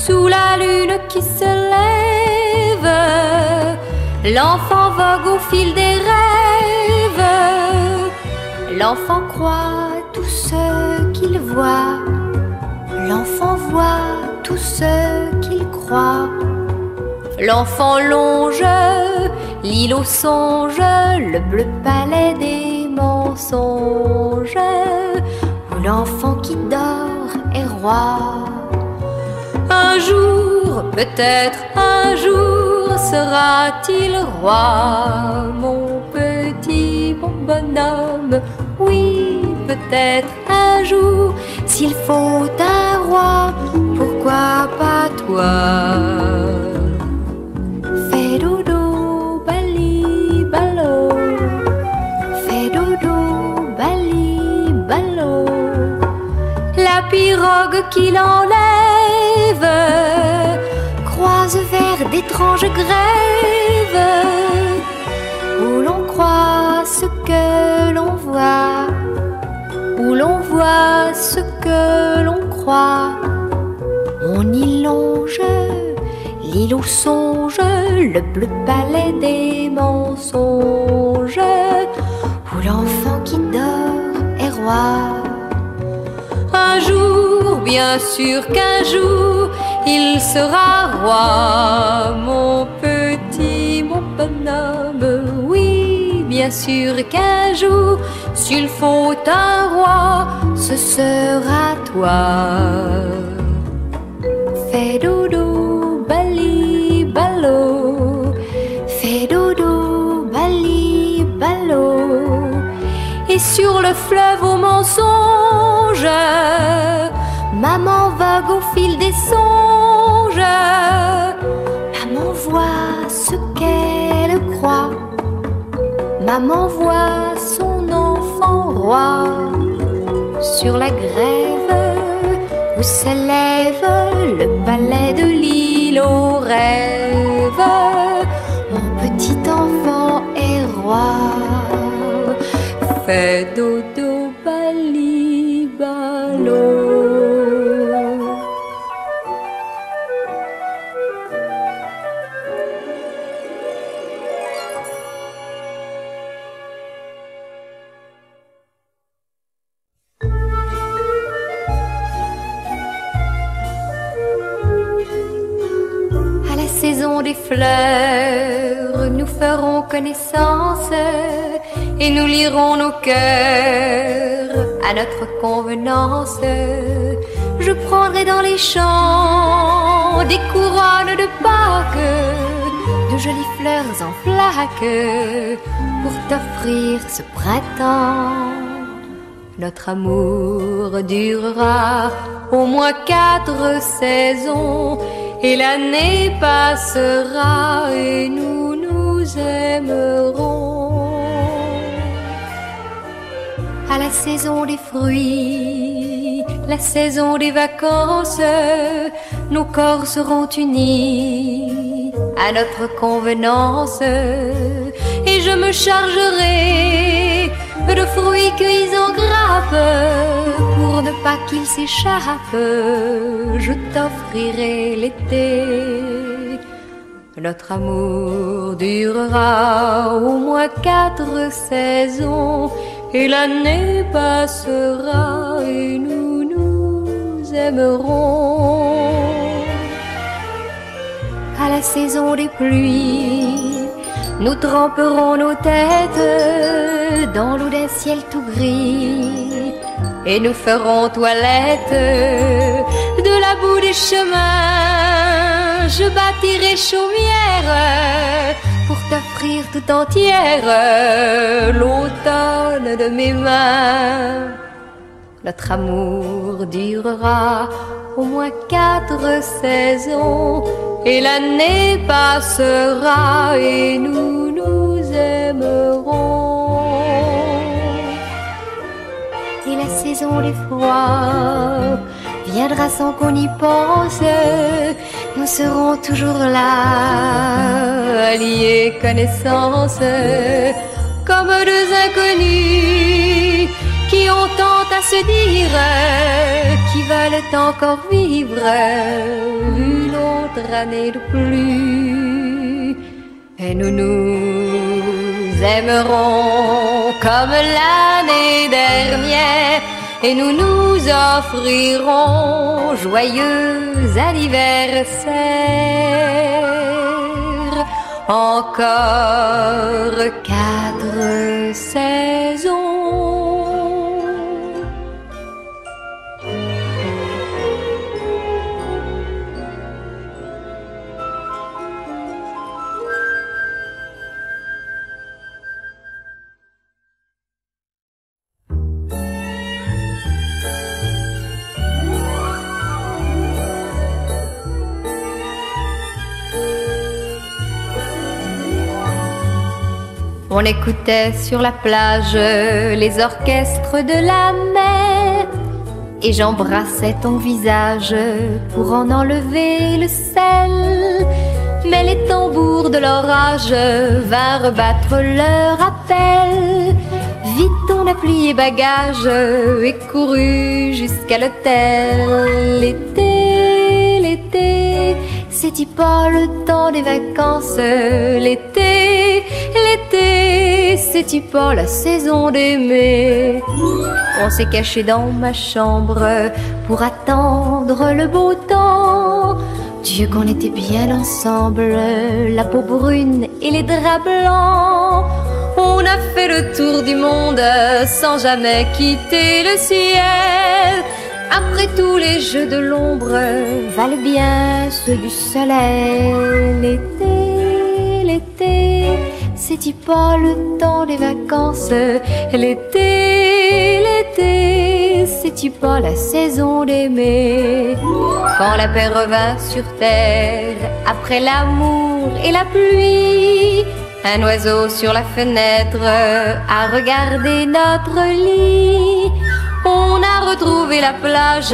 sous la lune qui se lève. L'enfant vogue au fil des rêves. L'enfant croit tout ce qu'il voit. L'enfant voit tout ce qu'il croit. L'enfant longe l'île aux songes, le bleu palais des mensonges, où l'enfant qui dort est roi. Un jour, peut-être un jour, sera-t-il roi, mon petit, mon bonhomme? Oui, peut-être un jour, s'il faut un roi, pourquoi pas toi? Fais dodo, bali, balo. Fais dodo, bali, balo. La pirogue qui l'enlève croise vers d'étranges grèves, où l'on croit ce que l'on voit, où l'on voit ce que l'on croit. On y longe l'île aux songes, le bleu palais des mensonges, où l'enfant qui dort est roi. Un jour, bien sûr qu'un jour, il sera roi, mon petit, mon bonhomme. Oui, bien sûr qu'un jour, s'il faut un roi, ce sera toi. Fais dodo, bali, balo. Fais dodo, bali, balo. Et sur le fleuve aux mensonges, maman vogue au fil des songes. Maman voit ce qu'elle croit. Maman voit son enfant roi. Sur la grève où s'élève le palais de l'île aux rêves, mon petit enfant est roi. Fais dodo, bali, balo. Saison des fleurs, nous ferons connaissance et nous lirons nos cœurs à notre convenance. Je prendrai dans les champs des couronnes de Pâques, de jolies fleurs en flaques pour t'offrir ce printemps. Notre amour durera au moins 4 saisons, et l'année passera et nous nous aimerons. À la saison des fruits, la saison des vacances, nos corps seront unis à notre convenance, et je me chargerai de fruits cueillis en grappe pour ne pas qu'ils s'échappent. Je t'offrirai l'été. Notre amour durera au moins 4 saisons, et l'année passera et nous nous aimerons. À la saison des pluies, nous tremperons nos têtes dans l'eau d'un ciel tout gris, et nous ferons toilette de la boue des chemins. Je bâtirai chaumière pour t'offrir tout entière l'automne de mes mains. Notre amour durera au moins 4 saisons, et l'année passera et nous nous aimerons. Et la saison des froids viendra sans qu'on y pense. Nous serons toujours là, alliés connaissance, comme 2 inconnus qui ont tant à se dire, qui veulent encore vivre année de plus. Et nous nous aimerons comme l'année dernière, et nous nous offrirons joyeux anniversaire. Encore 4 saisons. On écoutait sur la plage les orchestres de la mer, et j'embrassais ton visage pour en enlever le sel. Mais les tambours de l'orage vinrent rebattre leur appel. Vite on a plié bagages et couru jusqu'à l'hôtel. L'été, l'été, c'est-y pas le temps des vacances? L'été, l'été, c'est-y pas la saison d'aimer? On s'est caché dans ma chambre pour attendre le beau temps. Dieu qu'on était bien ensemble, la peau brune et les draps blancs. On a fait le tour du monde sans jamais quitter le ciel. Après tous les jeux de l'ombre valent bien ceux du soleil. L'été, l'été, c'est-y pas le temps des vacances? L'été, l'été, c'est-y pas la saison d'aimer? Quand la paix revint sur terre, après l'amour et la pluie, un oiseau sur la fenêtre a regardé notre lit. On a retrouvé la plage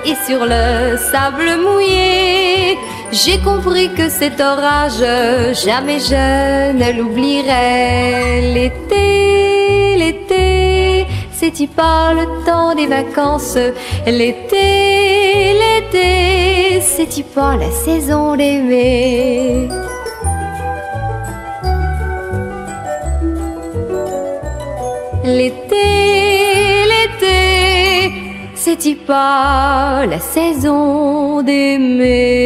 et sur le sable mouillé, j'ai compris que cet orage, jamais je ne l'oublierai. L'été, l'été, c'est-y pas le temps des vacances? L'été, l'été, c'est-y pas la saison d'aimer? L'été, l'été, c'est-y pas la saison d'aimer?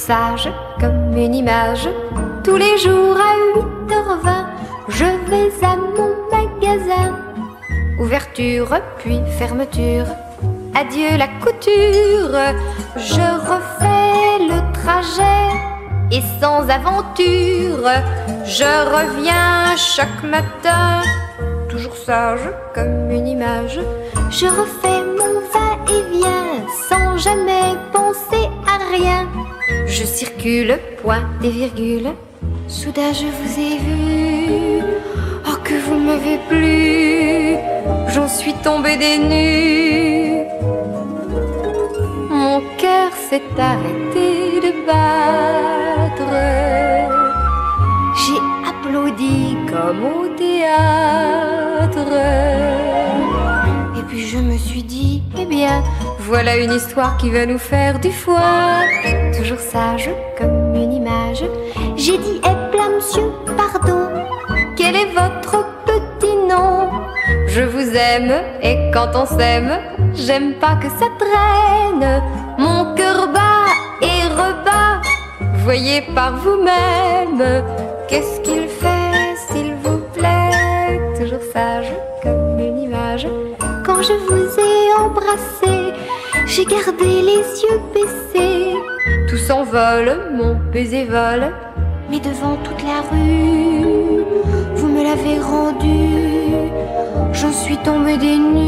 Sage comme une image, tous les jours à 8h20, je vais à mon magasin. Ouverture puis fermeture, adieu la couture. Je refais le trajet et sans aventure, je reviens chaque matin, toujours sage comme une image. Je refais mon va-et-vient sans jamais penser à rien. Je circule, point et virgule, soudain je vous ai vu. Oh que vous m'avez plu, j'en suis tombée des nues. Mon cœur s'est arrêté de battre. J'ai applaudi comme au théâtre. Et puis je me suis dit, eh bien, voilà une histoire qui va nous faire du foie. Toujours sage comme une image, j'ai dit, eh bien monsieur, pardon, quel est votre petit nom? Je vous aime et quand on s'aime, j'aime pas que ça traîne. Mon cœur bat et rebat, voyez par vous-même. Qu'est-ce qu'il fait s'il vous plaît? Toujours sage comme une image. Quand je vous ai embrassé, j'ai gardé les yeux baissés. Tout s'envole, mon baiser vole, mais devant toute la rue, vous me l'avez rendu. J'en suis tombée des nues.